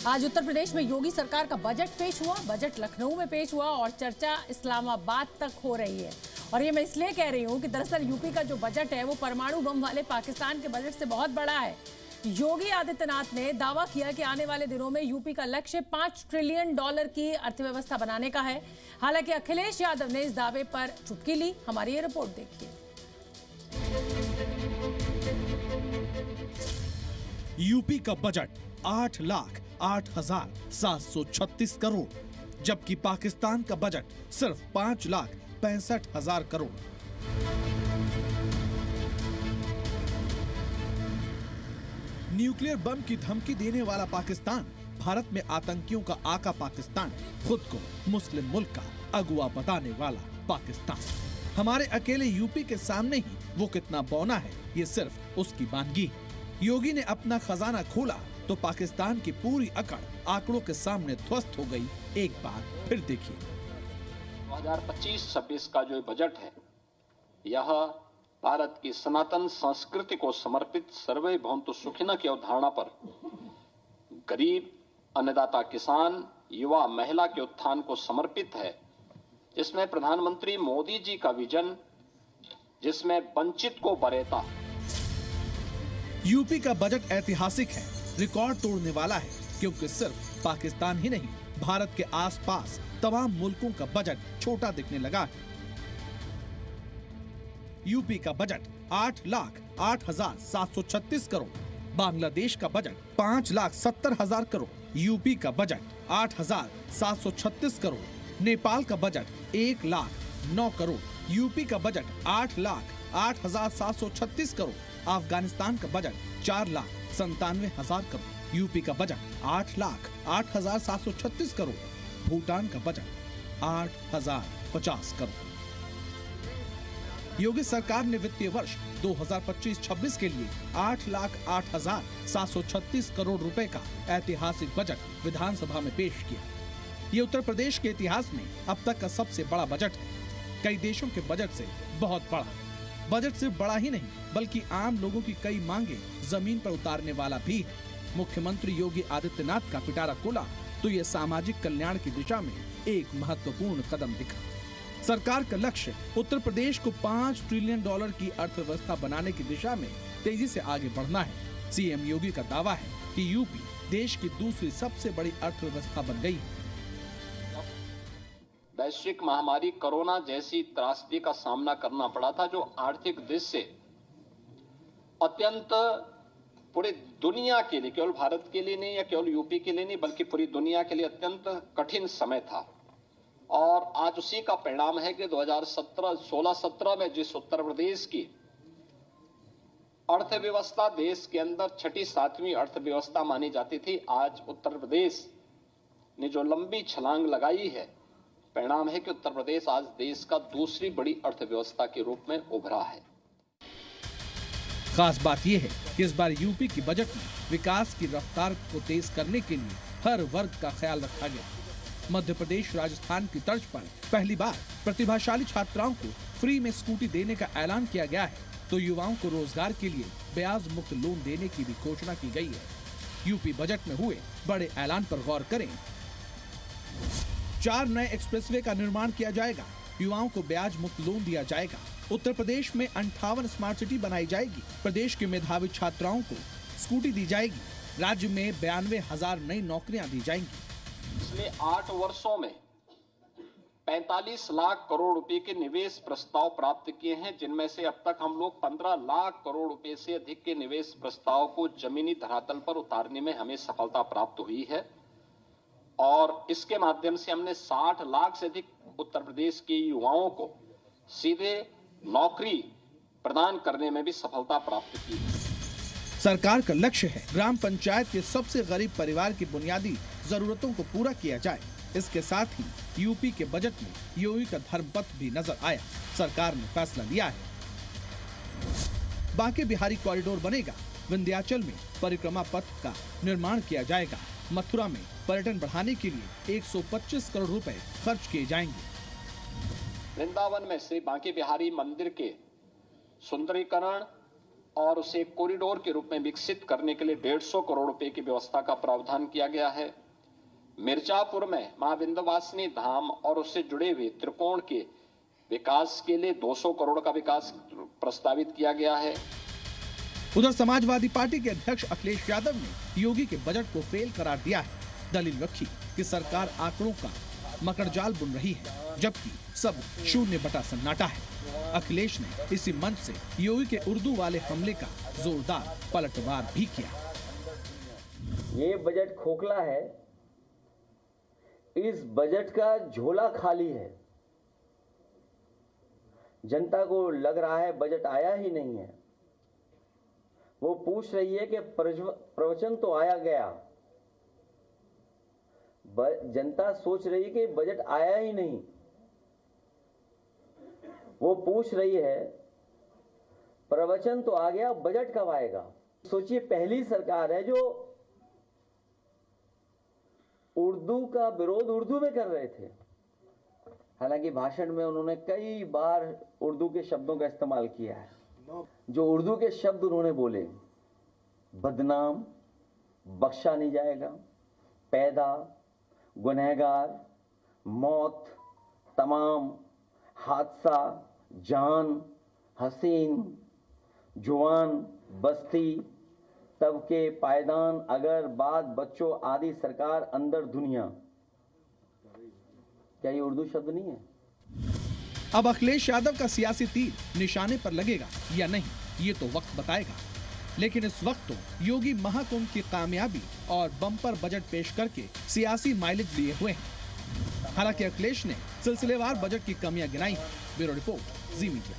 आज उत्तर प्रदेश में योगी सरकार का बजट पेश हुआ। बजट लखनऊ में पेश हुआ और चर्चा इस्लामाबाद तक हो रही है। और ये मैं इसलिए कह रही हूँ कि दरअसल यूपी का जो बजट है वो परमाणु बम वाले पाकिस्तान के बजट से बहुत बड़ा है। योगी आदित्यनाथ ने दावा किया कि आने वाले दिनों में यूपी का लक्ष्य $5 ट्रिलियन की अर्थव्यवस्था बनाने का है। हालांकि अखिलेश यादव ने इस दावे पर चुटकी ली। हमारी ये रिपोर्ट देखिए। यूपी का बजट 8,08,736 करोड़, जबकि पाकिस्तान का बजट सिर्फ 5,65,000 करोड़। न्यूक्लियर बम की धमकी देने वाला पाकिस्तान, भारत में आतंकियों का आका पाकिस्तान, खुद को मुस्लिम मुल्क का अगुवा बताने वाला पाकिस्तान। हमारे अकेले यूपी के सामने ही वो कितना बौना है, ये सिर्फ उसकी वानगी है। योगी ने अपना खजाना खोला तो पाकिस्तान की पूरी अकड़ आंकड़ों के सामने ध्वस्त हो गई। एक बार फिर देखिए। 2025-26 का जो बजट है, यह भारत की सनातन संस्कृति को समर्पित सर्वे भवन्तु सुखिनः की अवधारणा पर गरीब, अन्नदाता किसान, युवा, महिला के उत्थान को समर्पित है, जिसमें प्रधानमंत्री मोदी जी का विजन, जिसमें वंचित को वरीयता। यूपी का बजट ऐतिहासिक है, रिकॉर्ड तोड़ने वाला है, क्योंकि सिर्फ पाकिस्तान ही नहीं, भारत के आसपास तमाम मुल्कों का बजट छोटा दिखने लगा है। यूपी का बजट 8,08,736 करोड़, बांग्लादेश का बजट 5,70,000 करोड़, यूपी का बजट 8,736 करोड़, नेपाल का बजट 1,09,00,000 करोड़, यूपी का बजट 8,08,736 करोड़, अफगानिस्तान का बजट 4,97,000 करोड़, यूपी का बजट 8,08,736 करोड़, भूटान का बजट 8,050 करोड़। योगी सरकार ने वित्तीय वर्ष 2025-26 के लिए 8,08,736 करोड़ रुपए का ऐतिहासिक बजट विधानसभा में पेश किया। ये उत्तर प्रदेश के इतिहास में अब तक का सबसे बड़ा बजट है। कई देशों के बजट से बहुत बड़ा। बजट सिर्फ बड़ा ही नहीं, बल्कि आम लोगों की कई मांगे जमीन पर उतारने वाला भी है। मुख्यमंत्री योगी आदित्यनाथ का पिटारा खोला तो ये सामाजिक कल्याण की दिशा में एक महत्वपूर्ण कदम दिखा। सरकार का लक्ष्य उत्तर प्रदेश को $5 ट्रिलियन की अर्थव्यवस्था बनाने की दिशा में तेजी से आगे बढ़ना है। सीएम योगी का दावा है कि यूपी देश की दूसरी सबसे बड़ी अर्थव्यवस्था बन गई है। वैश्विक महामारी कोरोना जैसी त्रासदी का सामना करना पड़ा था, जो आर्थिक दृष्टि से अत्यंत पूरी दुनिया के लिए, केवल भारत के लिए नहीं या केवल यूपी के लिए नहीं, बल्कि पूरी दुनिया के लिए अत्यंत कठिन समय था। और आज उसी का परिणाम है कि 2016-17 में जिस उत्तर प्रदेश की अर्थव्यवस्था देश के अंदर 6ठी-7वीं अर्थव्यवस्था मानी जाती थी, आज उत्तर प्रदेश ने जो लंबी छलांग लगाई है, परिणाम है कि उत्तर प्रदेश आज देश का दूसरी बड़ी अर्थव्यवस्था के रूप में उभरा है। खास बात यह है कि इस बार यूपी की बजट में विकास की रफ्तार को तेज करने के लिए हर वर्ग का ख्याल रखा गया। मध्य प्रदेश, राजस्थान की तर्ज पर पहली बार प्रतिभाशाली छात्राओं को फ्री में स्कूटी देने का ऐलान किया गया है, तो युवाओं को रोजगार के लिए ब्याज मुक्त लोन देने की भी घोषणा की गई है। यूपी बजट में हुए बड़े ऐलान पर गौर करें। 4 नए एक्सप्रेसवे का निर्माण किया जाएगा, युवाओं को ब्याज मुक्त लोन दिया जाएगा। उत्तर प्रदेश में 58 स्मार्ट सिटी बनाई जाएगी, प्रदेश के मेधावी छात्राओं को स्कूटी दी जाएगी, राज्य में 92,000 नई नौकरियां दी जाएंगी। पिछले 8 वर्षों में 45 लाख करोड़ रुपए के निवेश प्रस्ताव प्राप्त किए हैं, जिनमें से अब तक हम लोग 15 लाख करोड़ रुपए से अधिक के निवेश प्रस्ताव को जमीनी धरातल पर उतारने में हमें सफलता प्राप्त हुई है। और इसके माध्यम से हमने 60 लाख से अधिक उत्तर प्रदेश के युवाओं को सीधे नौकरी प्रदान करने में भी सफलता प्राप्त की है। सरकार का लक्ष्य है ग्राम पंचायत के सबसे गरीब परिवार की बुनियादी जरूरतों को पूरा किया जाए। इसके साथ ही यूपी के बजट में योगी का धर्मपथ भी नजर आया। सरकार ने फैसला लिया है, बांके बिहारी कॉरिडोर बनेगा, विंध्याचल में परिक्रमा पथ का निर्माण किया जाएगा, मथुरा में पर्यटन बढ़ाने के लिए 125 करोड़ रुपए खर्च किए जाएंगे। वृंदावन में श्री बांके बिहारी मंदिर के सुंदरीकरण और उसे कॉरिडोर के रूप में विकसित करने के लिए 150 करोड़ रुपए की व्यवस्था का प्रावधान किया गया है। मिर्जापुर में मां विंध्यवासिनी धाम और उससे जुड़े हुए त्रिकोण के विकास के लिए 200 करोड़ का विकास प्रस्तावित किया गया है। उधर समाजवादी पार्टी के अध्यक्ष अखिलेश यादव ने योगी के बजट को फेल करार दिया है। दलील रखी कि सरकार आंकड़ों का मकड़जाल बुन रही है, जबकि सब शून्य बटा सन्नाटा है। अखिलेश ने इसी मंच से योगी के उर्दू वाले हमले का जोरदार पलटवार भी किया। ये बजट खोखला है, इस बजट का झोला खाली है। जनता को लग रहा है बजट आया ही नहीं है। वो पूछ रही है कि प्रवचन तो आया गया। जनता सोच रही है कि बजट आया ही नहीं। वो पूछ रही है प्रवचन तो आ गया, बजट कब आएगा। सोचिए, पहली सरकार है जो उर्दू का विरोध उर्दू में कर रहे थे। हालांकि भाषण में उन्होंने कई बार उर्दू के शब्दों का इस्तेमाल किया है। जो उर्दू के शब्द उन्होंने बोले, बदनाम, बख्शा नहीं जाएगा, पैदा, गुनहगार, मौत, तमाम, हादसा, जान, हसीन, जुआन, बस्ती, तबके, पायदान, अगर, बात, बच्चों आदि, सरकार, अंदर, दुनिया। क्या ये उर्दू शब्द नहीं है? अब अखिलेश यादव का सियासी तीर निशाने पर लगेगा या नहीं, ये तो वक्त बताएगा। लेकिन इस वक्त तो योगी महाकुंभ की कामयाबी और बम्पर बजट पेश करके सियासी माइलेज लिए हुए हैं। हालांकि अखिलेश ने सिलसिलेवार बजट की कमियां गिनाई हैं। ब्यूरो रिपोर्ट, जी मीडिया।